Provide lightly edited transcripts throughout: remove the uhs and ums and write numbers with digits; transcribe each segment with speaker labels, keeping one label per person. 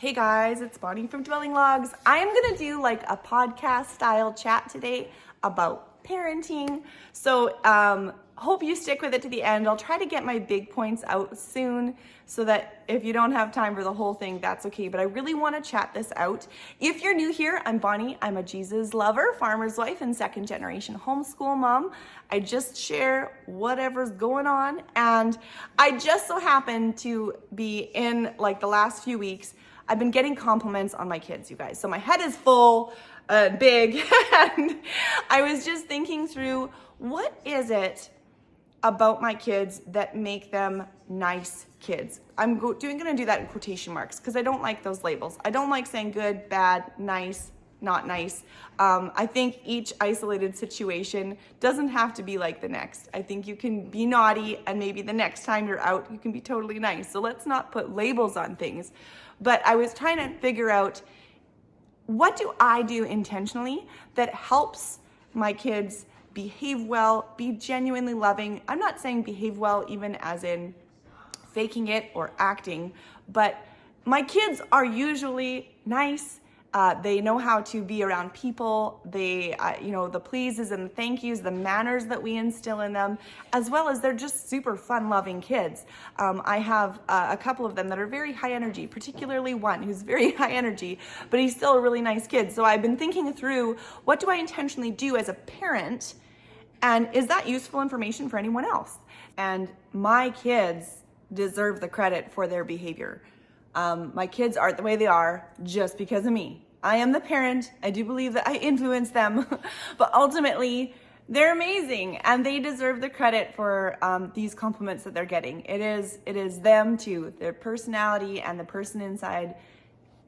Speaker 1: Hey guys, it's Bonnie from Dwelling Logs. I am gonna do like a podcast style chat today about parenting. So hope you stick with it to the end. I'll try to get my big points out soon so that if you don't have time for the whole thing, that's okay. But I really wanna chat this out. If you're new here, I'm Bonnie. I'm a Jesus lover, farmer's wife, and second generation homeschool mom. I just share whatever's going on. And I just so happen to be in like the last few weeks, I've been getting compliments on my kids, you guys. So my head is full, big, and I was just thinking through, what is it about my kids that make them nice kids? I'm gonna do that in quotation marks because I don't like those labels. I don't like saying good, bad, nice, not nice. I think each isolated situation doesn't have to be like the next. I think you can be naughty and maybe the next time you're out, you can be totally nice. So let's not put labels on things. But I was trying to figure out, what do I do intentionally that helps my kids behave well, be genuinely loving? I'm not saying behave well even as in faking it or acting, but my kids are usually nice. They know how to be around people. They, the pleases and the thank yous, the manners that we instill in them, as well as they're just super fun loving kids. I have a couple of them that are very high energy, particularly one who's very high energy, but he's still a really nice kid. So I've been thinking through, what do I intentionally do as a parent? And is that useful information for anyone else? And my kids deserve the credit for their behavior. My kids aren't the way they are just because of me. I am the parent. I do believe that I influence them, but ultimately they're amazing and they deserve the credit for these compliments that they're getting. It is them too. Their personality and the person inside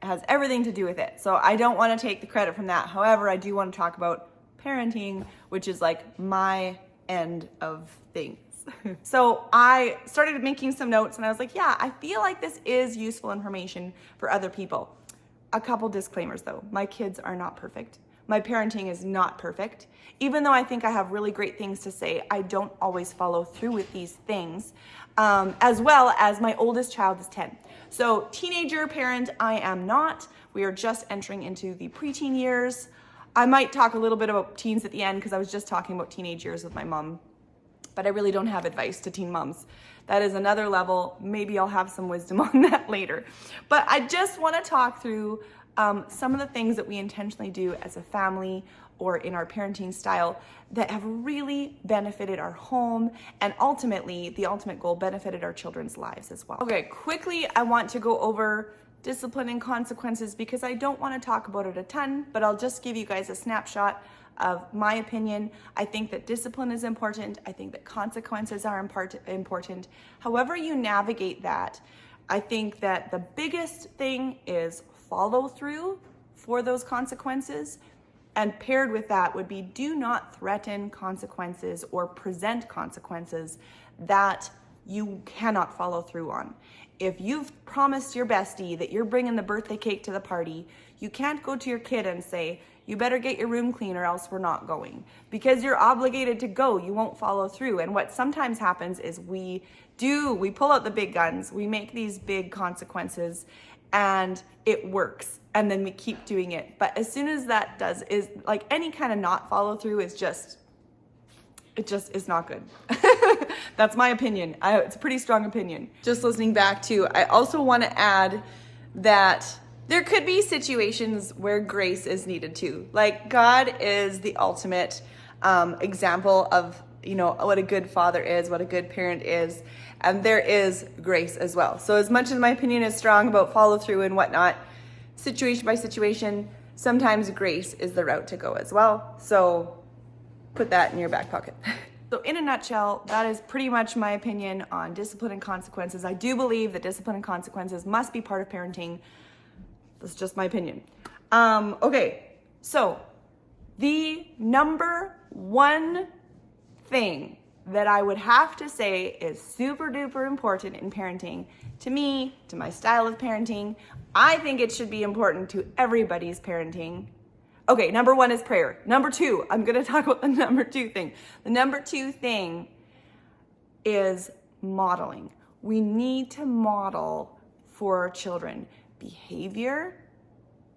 Speaker 1: has everything to do with it. So I don't want to take the credit from that. However, I do want to talk about parenting, which is like my end of things. So I started making some notes and I was like, yeah, I feel like this is useful information for other people. A couple disclaimers though. My kids are not perfect. My parenting is not perfect. Even though I think I have really great things to say, I don't always follow through with these things, as well as my oldest child is 10. So teenager parent, I am not. We are just entering into the preteen years. I might talk a little bit about teens at the end because I was just talking about teenage years with my mom. But I really don't have advice to teen moms. That is another level. Maybe I'll have some wisdom on that later. But I just want to talk through some of the things that we intentionally do as a family or in our parenting style that have really benefited our home and ultimately, the ultimate goal, benefited our children's lives as well. Okay, quickly, I want to go over discipline and consequences because I don't want to talk about it a ton, but I'll just give you guys a snapshot of my opinion. I think that discipline is important. I think that consequences are important. However you navigate that, I think that the biggest thing is follow through for those consequences. And paired with that would be, do not threaten consequences or present consequences that you cannot follow through on. If you've promised your bestie that you're bringing the birthday cake to the party, you can't go to your kid and say, you better get your room clean or else we're not going. Because you're obligated to go, you won't follow through. And what sometimes happens is we pull out the big guns, we make these big consequences and it works. And then we keep doing it. But as soon as that does, is like any kind of not follow through is just not good. That's my opinion. It's a pretty strong opinion. Just listening back to, I also want to add that there could be situations where grace is needed too. Like God is the ultimate example of, what a good father is, what a good parent is. And there is grace as well. So as much as my opinion is strong about follow through and whatnot, situation by situation, sometimes grace is the route to go as well. So put that in your back pocket. So in a nutshell, that is pretty much my opinion on discipline and consequences. I do believe that discipline and consequences must be part of parenting. That's just my opinion. Okay, so the number one thing that I would have to say is super duper important in parenting, to me, to my style of parenting. I think it should be important to everybody's parenting. Okay, number one is prayer. Number two, I'm gonna talk about the number two thing. The number two thing is modeling. We need to model for our children. behavior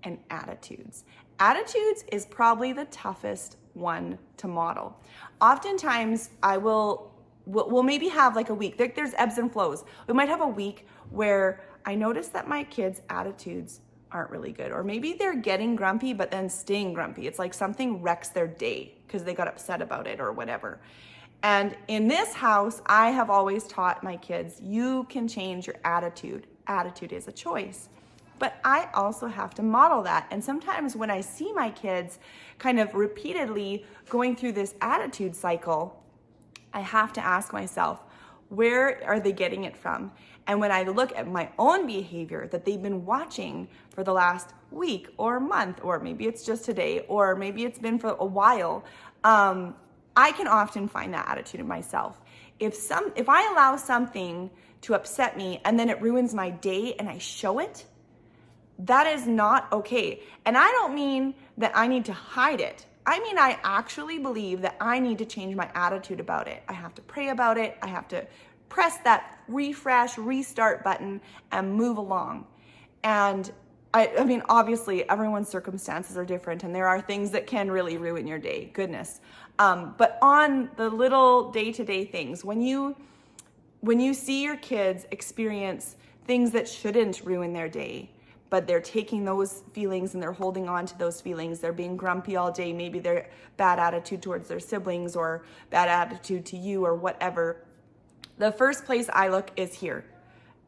Speaker 1: and attitudes. Attitudes is probably the toughest one to model. Oftentimes we'll maybe have like a week. There's ebbs and flows. We might have a week where I notice that my kids' attitudes aren't really good, or maybe they're getting grumpy but then staying grumpy. It's like something wrecks their day because they got upset about it or whatever. And in this house, I have always taught my kids, you can change your attitude. Attitude is a choice. But I also have to model that. And sometimes when I see my kids kind of repeatedly going through this attitude cycle, I have to ask myself, where are they getting it from? And when I look at my own behavior that they've been watching for the last week or month, or maybe it's just today, or maybe it's been for a while, I can often find that attitude in myself. If I allow something to upset me and then it ruins my day and I show it, that is not okay. And I don't mean that I need to hide it. I mean, I actually believe that I need to change my attitude about it. I have to pray about it. I have to press that refresh, restart button and move along. And I mean, obviously everyone's circumstances are different and there are things that can really ruin your day, goodness. But on the little day-to-day things, when you see your kids experience things that shouldn't ruin their day, but they're taking those feelings and they're holding on to those feelings, they're being grumpy all day, maybe they're bad attitude towards their siblings or bad attitude to you or whatever, the first place I look is here.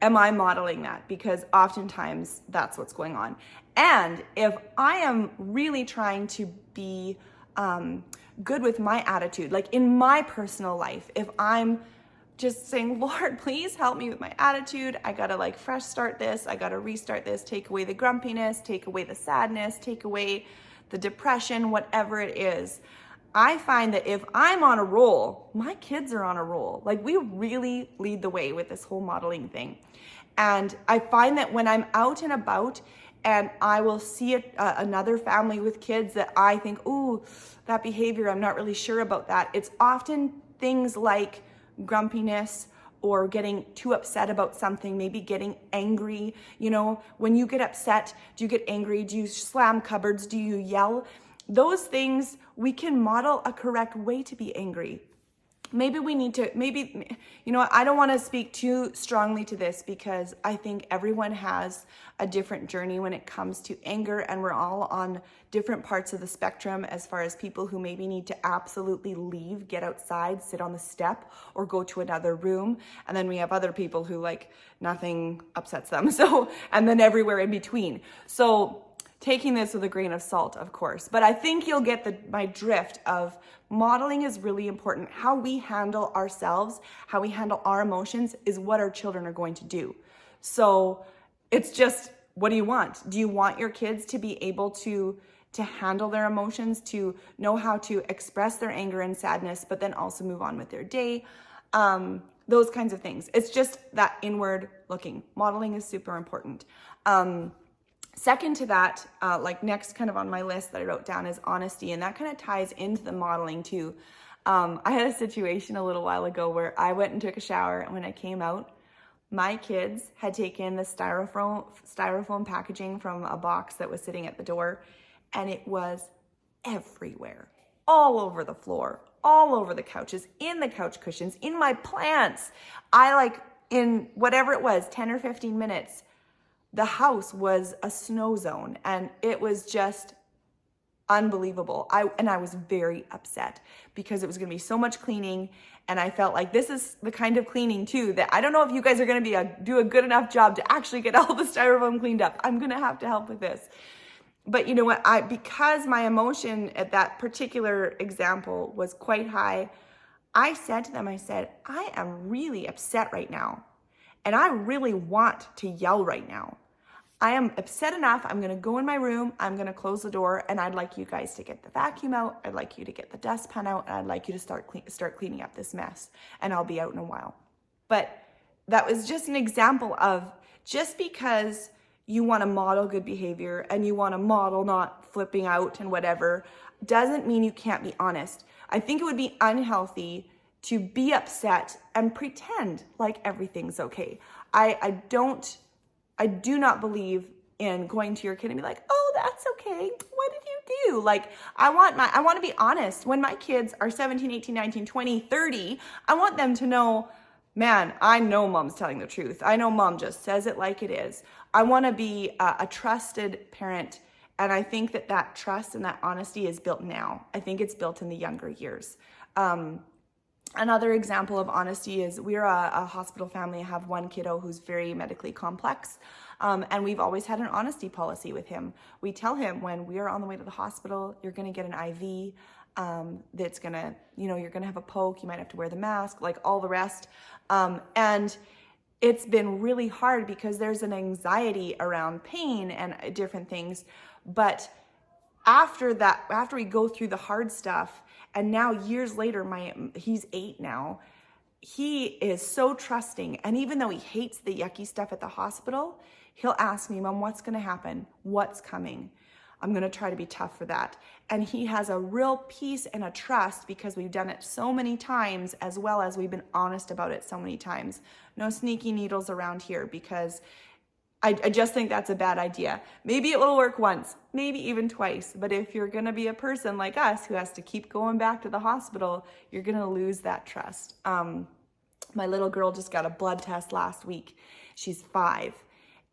Speaker 1: Am I modeling that? Because oftentimes that's what's going on. And if I am really trying to be good with my attitude, like in my personal life, if I'm just saying, Lord, please help me with my attitude. I gotta like fresh start this. I gotta restart this, take away the grumpiness, take away the sadness, take away the depression, whatever it is. I find that if I'm on a roll, my kids are on a roll. Like we really lead the way with this whole modeling thing. And I find that when I'm out and about and I will see another family with kids that I think, ooh, that behavior, I'm not really sure about that. It's often things like grumpiness or getting too upset about something, maybe getting angry. You know, when you get upset, do you get angry? Do you slam cupboards? Do you yell? Those things, we can model a correct way to be angry. Maybe we need to, you know, I don't want to speak too strongly to this because I think everyone has a different journey when it comes to anger, and we're all on different parts of the spectrum as far as people who maybe need to absolutely leave, get outside, sit on the step, or go to another room. And then we have other people who like nothing upsets them. So, and then everywhere in between. So taking this with a grain of salt, of course, but I think you'll get my drift of modeling is really important. How we handle ourselves, how we handle our emotions is what our children are going to do. So it's just, what do you want? Do you want your kids to be able to handle their emotions, to know how to express their anger and sadness, but then also move on with their day? Those kinds of things. It's just that inward looking. Modeling is super important. Second to that, like next kind of on my list that I wrote down is honesty. And that kind of ties into the modeling too. I had a situation a little while ago where I went and took a shower, and when I came out, my kids had taken the styrofoam packaging from a box that was sitting at the door, and it was everywhere, all over the floor, all over the couches, in the couch cushions, in my plants. In whatever it was, 10 or 15 minutes, the house was a snow zone, and it was just unbelievable. I was very upset because it was going to be so much cleaning, and I felt like this is the kind of cleaning too that I don't know if you guys are going to do a good enough job to actually get all the styrofoam cleaned up. I'm going to have to help with this. But you know what? Because my emotion at that particular example was quite high, I said to them, I am really upset right now, and I really want to yell right now. I am upset enough. I'm going to go in my room. I'm going to close the door, and I'd like you guys to get the vacuum out. I'd like you to get the dustpan out, and I'd like you to start cleaning up this mess, and I'll be out in a while. But that was just an example of, just because you want to model good behavior and you want to model not flipping out and whatever, doesn't mean you can't be honest. I think it would be unhealthy to be upset and pretend like everything's okay. I do not believe in going to your kid and be like, oh, that's okay. What did you do? Like, I want to be honest. When my kids are 17, 18, 19, 20, 30, I want them to know, man, I know mom's telling the truth. I know mom just says it like it is. I want to be a trusted parent. And I think that trust and that honesty is built now. I think it's built in the younger years. Another example of honesty is we're a hospital family. I have one kiddo who's very medically complex. And we've always had an honesty policy with him. We tell him when we are on the way to the hospital, you're going to get an IV. That's going to, you're going to have a poke. You might have to wear the mask, like all the rest. And it's been really hard because there's an anxiety around pain and different things. But after we go through the hard stuff, and now years later, he's 8 now, he is so trusting. And even though he hates the yucky stuff at the hospital, he'll ask me, Mom, what's going to happen? What's coming? I'm going to try to be tough for that. And he has a real peace and a trust because we've done it so many times, as well as we've been honest about it so many times. No sneaky needles around here, because I just think that's a bad idea. Maybe it will work once, maybe even twice. But if you're going to be a person like us who has to keep going back to the hospital, you're going to lose that trust. My little girl just got a blood test last week. She's 5.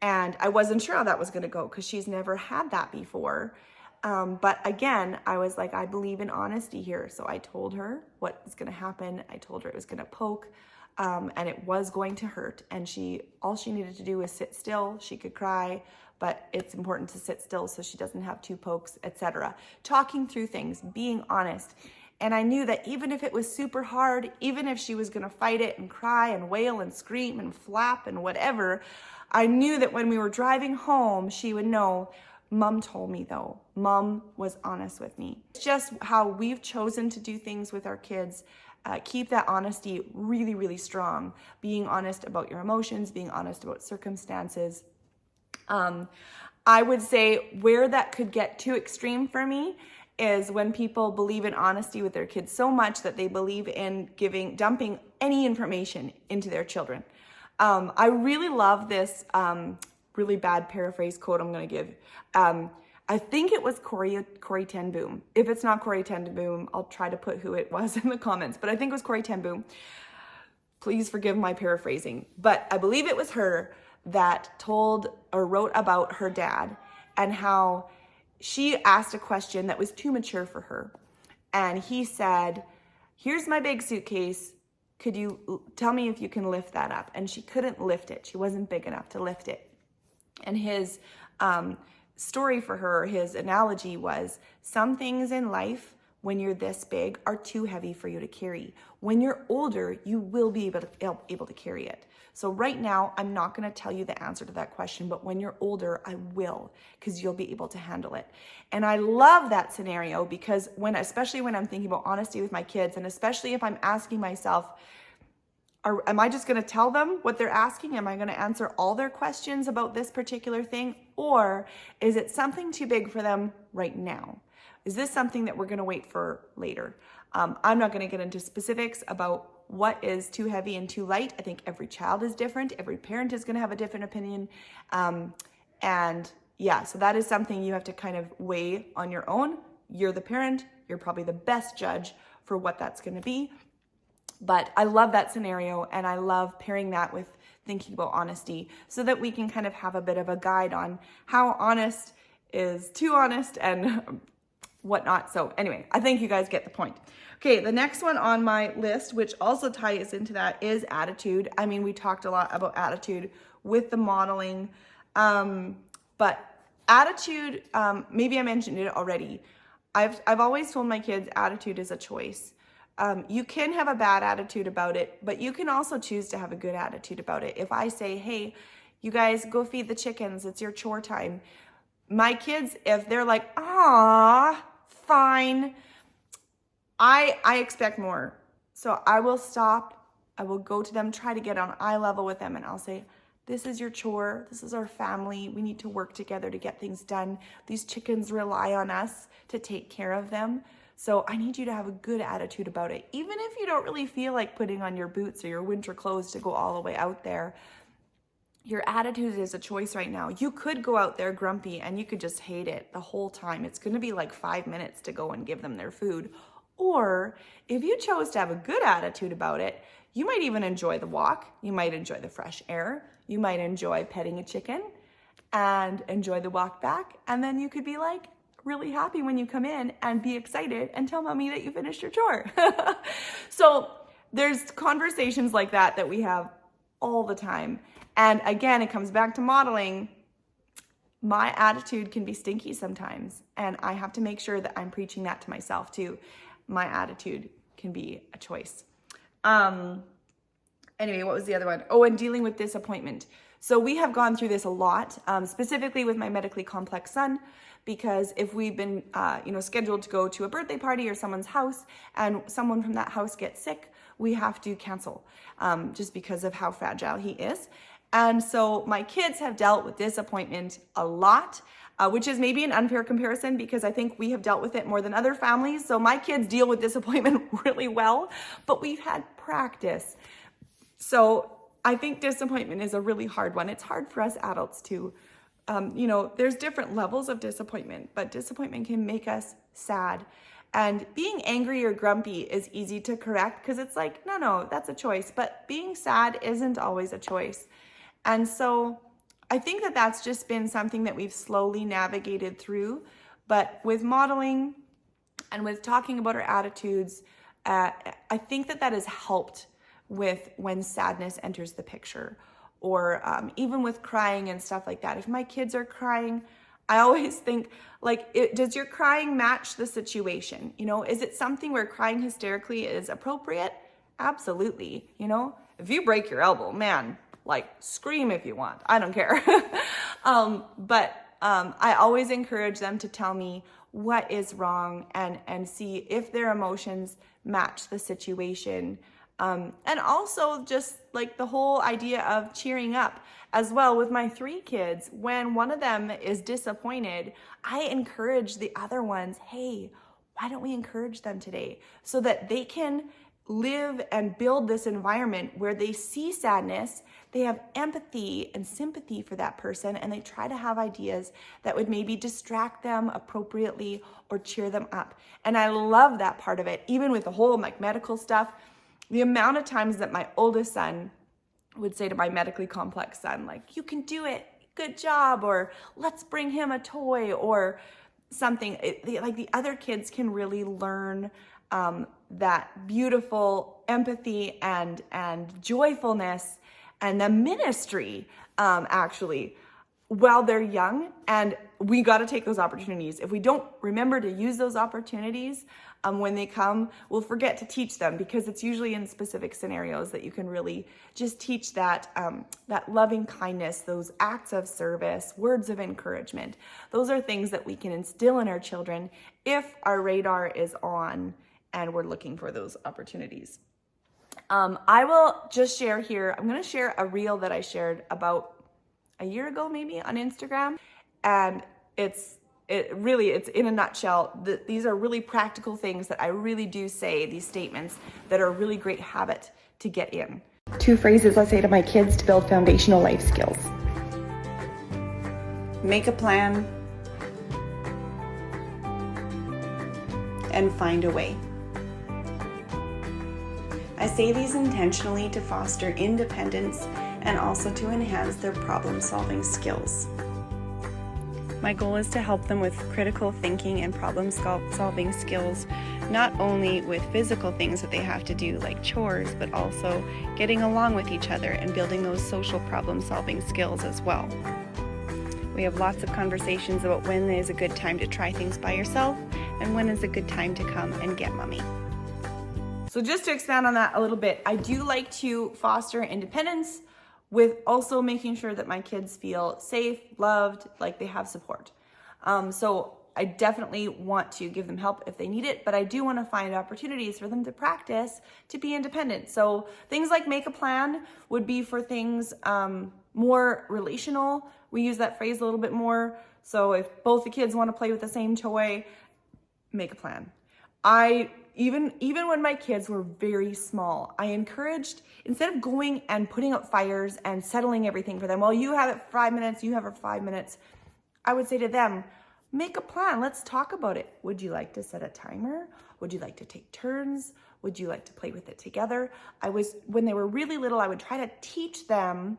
Speaker 1: And I wasn't sure how that was going to go because she's never had that before. But again, I was like, I believe in honesty here. So I told her what was going to happen. I told her it was going to poke. And it was going to hurt. And all she needed to do was sit still. She could cry, but it's important to sit still so she doesn't have 2 pokes, etc. Talking through things, being honest. And I knew that even if it was super hard, even if she was going to fight it and cry and wail and scream and flap and whatever, I knew that when we were driving home, she would know, Mom told me though. Mom was honest with me. It's just how we've chosen to do things with our kids. Keep that honesty really, really strong. Being honest about your emotions, being honest about circumstances. I would say where that could get too extreme for me is when people believe in honesty with their kids so much that they believe in dumping any information into their children. I really love this really bad paraphrase quote I'm going to give. I think it was Cory Tenboom. If it's not Cory Tenboom, I'll try to put who it was in the comments. But I think it was Cory Tenboom. Please forgive my paraphrasing. But I believe it was her that told or wrote about her dad and how she asked a question that was too mature for her. And he said, here's my big suitcase. Could you tell me if you can lift that up? And she couldn't lift it. She wasn't big enough to lift it. And his story for her, his analogy was, some things in life, when you're this big, are too heavy for you to carry. When you're older, you will be able to carry it. So right now, I'm not going to tell you the answer to that question, but when you're older, I will, because you'll be able to handle it. And I love that scenario because especially when I'm thinking about honesty with my kids, and especially if I'm asking myself, am I just going to tell them what they're asking? Am I going to answer all their questions about this particular thing? Or is it something too big for them right now? Is this something that we're going to wait for later? I'm not going to get into specifics about what is too heavy and too light. I think every child is different. Every parent is going to have a different opinion. And yeah, so that is something you have to kind of weigh on your own. You're the parent. You're probably the best judge for what that's going to be. But I love that scenario, and I love pairing that with thinking about honesty so that we can kind of have a bit of a guide on how honest is too honest and whatnot. So anyway, I think you guys get the point. Okay, the next one on my list, which also ties into that, is attitude. I mean, we talked a lot about attitude with the modeling, but attitude, maybe I mentioned it already. I've always told my kids attitude is a choice. You can have a bad attitude about it, but you can also choose to have a good attitude about it. If I say, hey, you guys go feed the chickens, it's your chore time. My kids, if they're like, fine, I expect more. So I will stop, I will go to them, try to get on eye level with them, and I'll say, this is your chore, this is our family, we need to work together to get things done. These chickens rely on us to take care of them. So I need you to have a good attitude about it. Even if you don't really feel like putting on your boots or your winter clothes to go all the way out there, your attitude is a choice right now. You could go out there grumpy and you could just hate it the whole time. It's going to be like 5 minutes to go and give them their food. Or if you chose to have a good attitude about it, you might even enjoy the walk. You might enjoy the fresh air. You might enjoy petting a chicken and enjoy the walk back. And then you could be like really happy when you come in and be excited and tell mommy that you finished your chore. So there's conversations like that we have all the time. And again, it comes back to modeling. My attitude can be stinky sometimes, and I have to make sure that I'm preaching that to myself too. My attitude can be a choice. Anyway, what was the other one? Oh, and dealing with disappointment. So we have gone through this a lot, specifically with my medically complex son, because if we've been, scheduled to go to a birthday party or someone's house and someone from that house gets sick, we have to cancel just because of how fragile he is. And so my kids have dealt with disappointment a lot, which is maybe an unfair comparison because I think we have dealt with it more than other families. So my kids deal with disappointment really well, but we've had practice. So I think disappointment is a really hard one. It's hard for us adults too. There's different levels of disappointment, but disappointment can make us sad. And being angry or grumpy is easy to correct because it's like, no, that's a choice. But being sad isn't always a choice. And so I think that that's just been something that we've slowly navigated through. But with modeling and with talking about our attitudes, I think that has helped with when sadness enters the picture, or even with crying and stuff like that. If my kids are crying, I always think, does your crying match the situation? Is it something where crying hysterically is appropriate? Absolutely. If you break your elbow, man, scream if you want. I don't care. But I always encourage them to tell me what is wrong and see if their emotions match the situation. And also just the whole idea of cheering up as well. With my 3 kids, when one of them is disappointed, I encourage the other ones, hey, why don't we encourage them today so that they can live and build this environment where they see sadness, they have empathy and sympathy for that person, and they try to have ideas that would maybe distract them appropriately or cheer them up. And I love that part of it, even with the whole medical stuff. The amount of times that my oldest son would say to my medically complex son, you can do it, good job, or let's bring him a toy or something. The other kids can really learn that beautiful empathy and joyfulness and the ministry, actually, while they're young. And we got to take those opportunities. If we don't remember to use those opportunities, when they come, we'll forget to teach them, because it's usually in specific scenarios that you can really just teach that loving kindness, those acts of service, words of encouragement. Those are things that we can instill in our children if our radar is on and we're looking for those opportunities. I will just share here, I'm going to share a reel that I shared about a year ago maybe on Instagram, and it's in a nutshell. These are really practical things that I really do say, these statements that are a really great habit to get in. 2 phrases I say to my kids to build foundational life skills. Make a plan and find a way. I say these intentionally to foster independence and also to enhance their problem-solving skills. My goal is to help them with critical thinking and problem-solving skills, not only with physical things that they have to do like chores, but also getting along with each other and building those social problem-solving skills as well. We have lots of conversations about when is a good time to try things by yourself and when is a good time to come and get mommy. So just to expand on that a little bit, I do like to foster independence with also making sure that my kids feel safe, loved, like they have support. So I definitely want to give them help if they need it, but I do want to find opportunities for them to practice to be independent. So things like make a plan would be for things more relational. We use that phrase a little bit more. So if both the kids want to play with the same toy, make a plan. I even when my kids were very small, I encouraged, instead of going and putting out fires and settling everything for them, well, you have it 5 minutes, you have it 5 minutes, I would say to them, make a plan. Let's talk about it. Would you like to set a timer? Would you like to take turns? Would you like to play with it together? When they were really little, I would try to teach them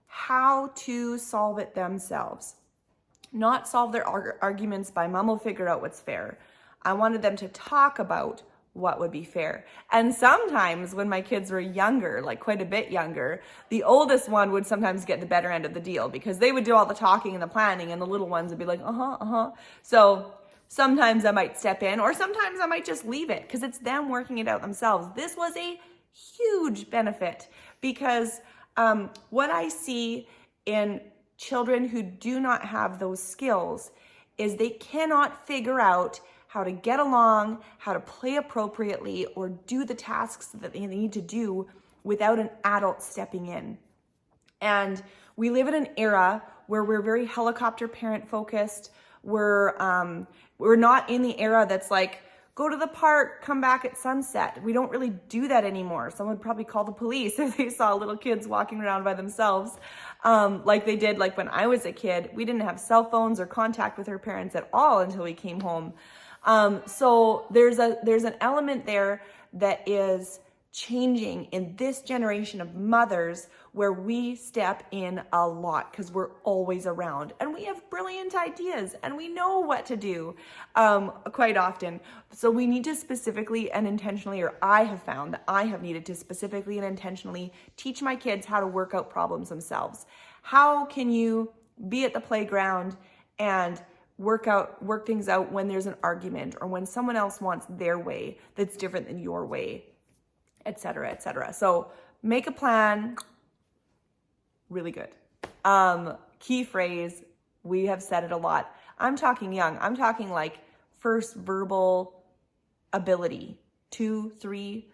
Speaker 1: how to solve it themselves. Not solve their arguments by mom will figure out what's fair. I wanted them to talk about what would be fair. And sometimes when my kids were younger, like quite a bit younger, the oldest one would sometimes get the better end of the deal because they would do all the talking and the planning and the little ones would be like, So sometimes I might step in or sometimes I might just leave it because it's them working it out themselves. This was a huge benefit because what I see in children who do not have those skills is they cannot figure out how to get along, how to play appropriately, or do the tasks that they need to do without an adult stepping in. And we live in an era where we're very helicopter parent focused. We're not in the era that's like, go to the park, come back at sunset. We don't really do that anymore. Someone would probably call the police if they saw little kids walking around by themselves, like they did like when I was a kid. We didn't have cell phones or contact with our parents at all until we came home. So there's an element there that is changing in this generation of mothers where we step in a lot because we're always around and we have brilliant ideas and we know what to do quite often. So we need to specifically and intentionally, or I have found that I have needed to specifically and intentionally teach my kids how to work out problems themselves. How can you be at the playground and work things out when there's an argument or when someone else wants their way that's different than your way, et cetera, et cetera. So make a plan, really good. Key phrase, we have said it a lot. I'm talking young. I'm talking like first verbal ability, 2, 3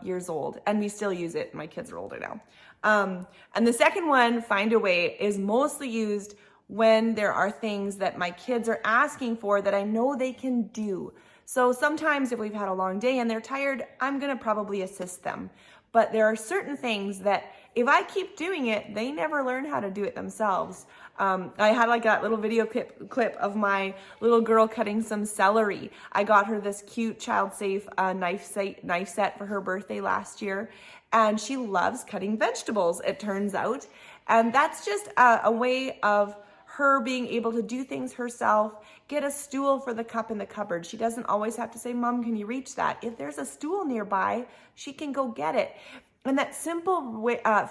Speaker 1: years old. And we still use it. My kids are older now. And the second one, find a way, is mostly used when there are things that my kids are asking for that I know they can do. So sometimes if we've had a long day and they're tired, I'm going to probably assist them. But there are certain things that if I keep doing it, they never learn how to do it themselves. I had like that little video clip of my little girl cutting some celery. I got her this cute child-safe knife set for her birthday last year. And she loves cutting vegetables, it turns out. And that's just a way of her being able to do things herself, get a stool for the cup in the cupboard. She doesn't always have to say, Mom, can you reach that? If there's a stool nearby, she can go get it. And that simple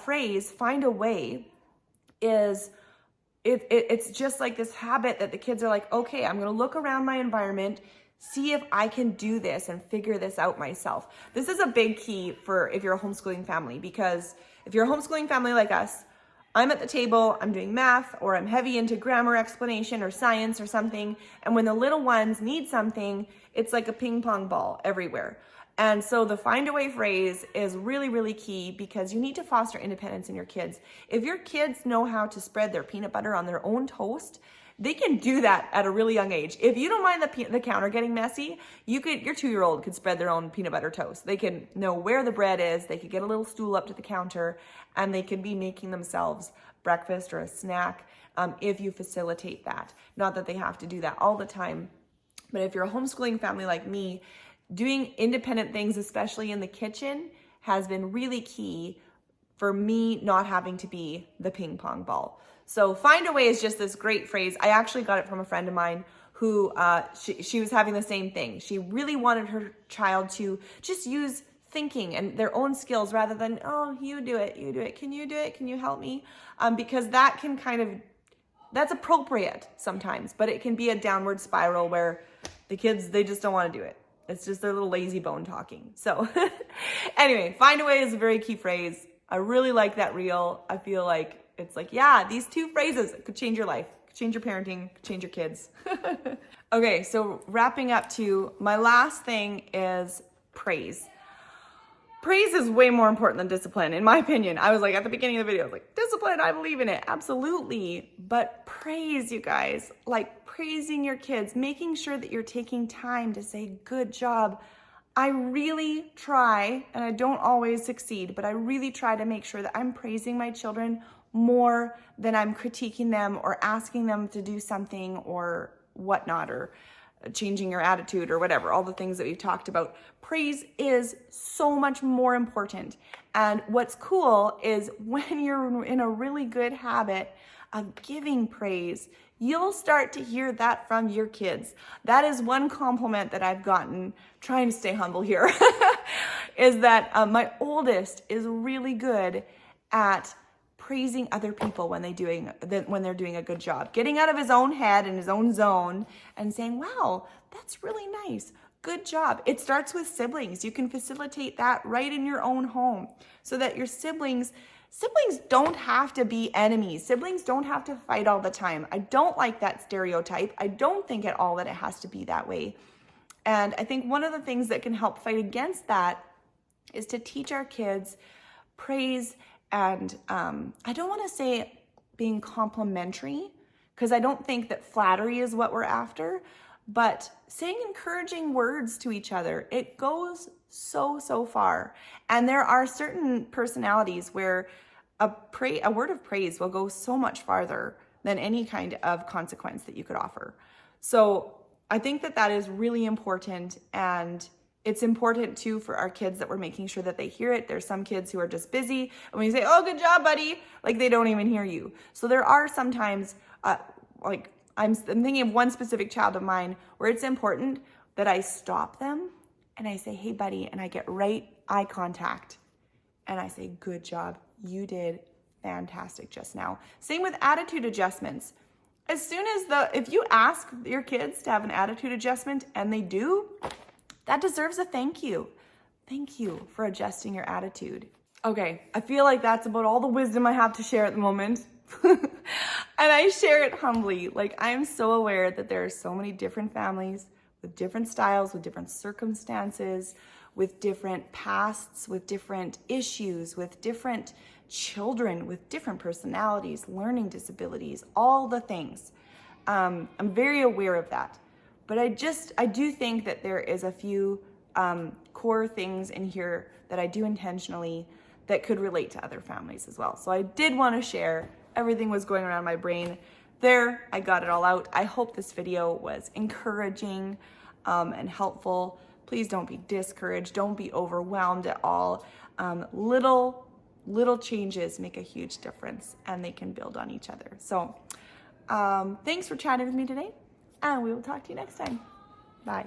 Speaker 1: phrase, find a way, it's just like this habit that the kids are like, okay, I'm gonna look around my environment, see if I can do this and figure this out myself. This is a big key for if you're a homeschooling family, because if you're a homeschooling family like us, I'm at the table, I'm doing math, or I'm heavy into grammar explanation or science or something. And when the little ones need something, it's like a ping pong ball everywhere. And so the find a way phrase is really, really key because you need to foster independence in your kids. If your kids know how to spread their peanut butter on their own toast, they can do that at a really young age. If you don't mind the counter getting messy, your 2-year-old could spread their own peanut butter toast. They can know where the bread is. They could get a little stool up to the counter and they could be making themselves breakfast or a snack if you facilitate that. Not that they have to do that all the time, but if you're a homeschooling family like me, doing independent things, especially in the kitchen, has been really key for me not having to be the ping pong ball. So find a way is just this great phrase. I actually got it from a friend of mine who she was having the same thing. She really wanted her child to just use thinking and their own skills rather than, oh, you do it. Can you do it? Can you help me? Because that can that's appropriate sometimes, but it can be a downward spiral where the kids, they just don't want to do it. It's just their little lazy bone talking. So anyway, find a way is a very key phrase. I really like that reel. I feel like it's like, yeah, these 2 phrases could change your life, could change your parenting, could change your kids. Okay, so wrapping up to my last thing is praise. Praise is way more important than discipline, in my opinion. I was like, at the beginning of the video, I was like, discipline, I believe in it, absolutely. But praise, you guys, like praising your kids, making sure that you're taking time to say, good job. I really try, and I don't always succeed, but I really try to make sure that I'm praising my children more than I'm critiquing them or asking them to do something or whatnot, or changing your attitude or whatever, all the things that we've talked about. Praise is so much more important. And what's cool is when you're in a really good habit of giving praise, you'll start to hear that from your kids. That is one compliment that I've gotten, trying to stay humble here, is that my oldest is really good at praising other people when they're doing a good job, getting out of his own head and his own zone and saying, wow, that's really nice. Good job. It starts with siblings. You can facilitate that right in your own home so that your siblings don't have to be enemies. Siblings don't have to fight all the time. I don't like that stereotype. I don't think at all that it has to be that way. And I think one of the things that can help fight against that is to teach our kids praise. And I don't want to say being complimentary, because I don't think that flattery is what we're after, but saying encouraging words to each other, it goes so far. And there are certain personalities where a word of praise will go so much farther than any kind of consequence that you could offer. So I think that is really important, and it's important too for our kids that we're making sure that they hear it. There's some kids who are just busy, and when you say, oh, good job, buddy, like they don't even hear you. So there are sometimes, like I'm thinking of one specific child of mine where it's important that I stop them and I say, hey, buddy, and I get right eye contact and I say, good job, you did fantastic just now. Same with attitude adjustments. As soon as if you ask your kids to have an attitude adjustment and they do, that deserves a thank you. Thank you for adjusting your attitude. Okay, I feel like that's about all the wisdom I have to share at the moment. And I share it humbly. Like, I'm so aware that there are so many different families with different styles, with different circumstances, with different pasts, with different issues, with different children, with different personalities, learning disabilities, all the things. I'm very aware of that. But I do think that there is a few core things in here that I do intentionally that could relate to other families as well. So I did want to share. Everything was going around my brain. There, I got it all out. I hope this video was encouraging and helpful. Please don't be discouraged. Don't be overwhelmed at all. Little changes make a huge difference, and they can build on each other. So thanks for chatting with me today, and we will talk to you next time. Bye.